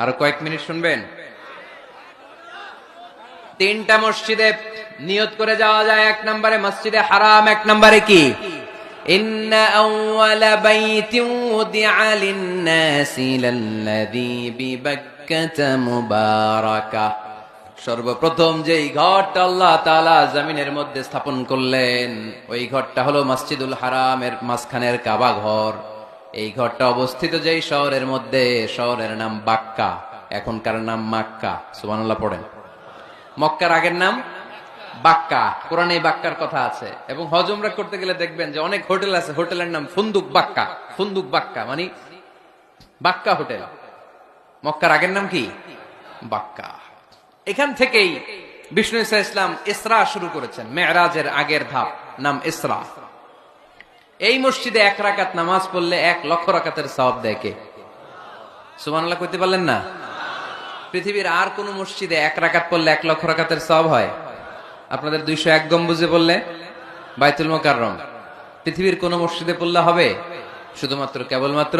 আর কয়েক মিনিট শুনবেন। তিনটা মসজিদে নিয়ত করে যাওয়া যায়। এক নম্বরে মসজিদে হারাম, এক নম্বরে কি ইন্না আউওয়ালা বাইতিন উদিআ লিন-নাসি লাল্লাযী বিবাক্কাতা মুবারাকা। সর্বপ্রথম যেই ঘরটা আল্লাহ তাআলা জমিনের মধ্যে স্থাপন করলেন ওই ঘরটা হলো মসজিদুল হারামের মাঝখানের কাবা ঘর। এই ঘরটা অবস্থিত যেই শহরের মধ্যে, শহরের নাম বাক্কা, এখনকার নাম মক্কা। সুবহানাল্লাহ পড়েন। মক্কার আগের নাম বাক্কা। কোরআনে বাক্কার কথা আছে। এবং হজ উমরা করতে গেলে দেখবেন যে অনেক হোটেল আছে, হোটেলের নাম ফুন্দুক বাক্কা। ফুন্দুক বাক্কা মানে বাক্কা হোটেল। মক্কার আগের নাম কি? বাক্কা। এখান থেকেই বিষ্ণু ঈসা ইসলাম ইসরা শুরু করেছেন। মেরাজের আগের ধাপ নাম ইসরা। এই মসজিদে 1 রাকাত নামাজ পড়লে 1 লক্ষ রাকাতের সওয়াব দেয় কে? সুবহানাল্লাহ কইতে পারলেন না? পৃথিবীর আর কোন মসজিদে 1 রাকাত পড়লে 1 লক্ষ রাকাতের সওয়াব হয়? আপনাদের 201 গম্বুজে পড়লে, বাইতুল মুকাররম, পৃথিবীর কোন মসজিদে পড়লে হবে? শুধুমাত্র কেবলমাত্র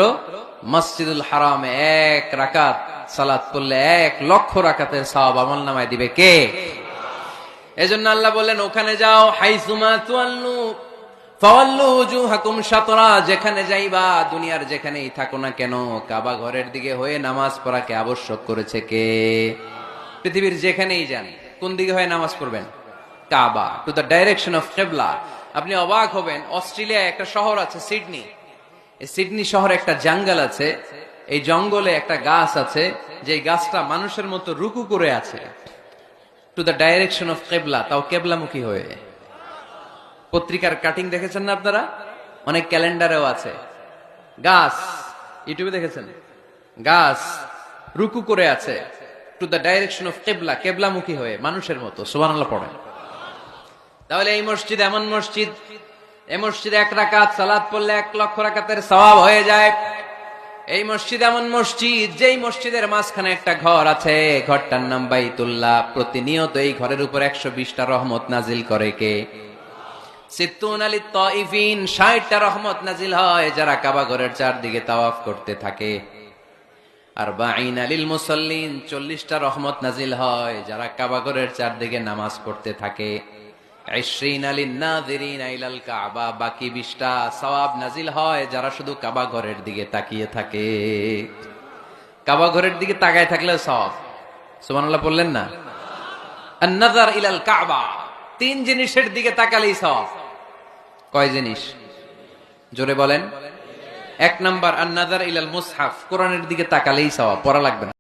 মসজিদুল হারামে 1 রাকাত সালাত পড়লে 1 লক্ষ রাকাতের সওয়াব আমলনামায় দিবে কে? এজন্য আল্লাহ বললেন ওখানে যাও, হাইসুমা তুয়াল্লু ফাওয়াল্লু উজুহাকুম শাতরা। যেখানে যাইবা, দুনিয়ার যেখানেই থাকো না কেন, কাবা ঘরের দিকে হয়ে নামাজ পড়াকে আবশ্যক করেছে কে? পৃথিবীর যেখানেই যান, কোন দিকে হয়ে নামাজ পড়বেন? কাবা, টু দ্য ডাইরেকশন অফ কিবলা। আপনি অবাক হবেন, অস্ট্রেলিয়ায় একটা শহর আছে সিডনি। এই সিডনি শহরে একটা জঙ্গল আছে। এই জঙ্গলে একটা গাছ আছে, যে গাছটা মানুষের মতো রুকু করে আছে, টু দ্য ডাইরেকশন অফ কিবলা, তাও কিবলামুখী হয়ে। পত্রিকার কাটিং দেখেছেন না আপনারা? অনেক ক্যালেন্ডারেও আছে। গাছ, ইউটিউবে দেখেছেন, গাছ রুকু করে আছে টু দ্য ডাইরেকশন অফ কিবলা, কিবলামুখী হয়ে মানুষের মতো। সুবহানাল্লাহ পড়েন। তাহলে এই মসজিদ এমন মসজিদ, এই মসজিদে 1 রাকাত সালাত পড়লে 1 লক্ষ রাকাতের সওয়াব হয়ে যায়। এই মসজিদ এমন মসজিদ, যেই মসজিদের মাঝখানে একটা ঘর আছে, ঘরটার নাম বাইতুল্লাহ। প্রতিনিয়ত এই ঘরের উপর 120টা রহমত নাজিল করে কে? 60টা রহমত নাজিল হয় যারা কাবা ঘরের চারদিকে তাওয়াফ করতে থাকে। আর 40টা রহমত নাজিল হয় যারা কাবা ঘরের চারদিকে নামাজ পড়তে থাকে। 20 বাকি 20টা সওয়াব নাজিল হয় যারা শুধু কাবা ঘরের দিকে তাকিয়ে থাকে। কাবা ঘরের দিকে তাকায় থাকলে সওয়াব। সুবহানাল্লাহ বললেন না? আন-নাযার ইলাল কাবা, 3 জিনিসের দিকে তাকালেই সওয়াব। কয় জিনিস? জোরে বলেন। 1 নাম্বার আন-নাযার ইলাল মুসহাফ, কোরআনের দিকে তাকালেই সওয়াব, পড়া লাগবে না।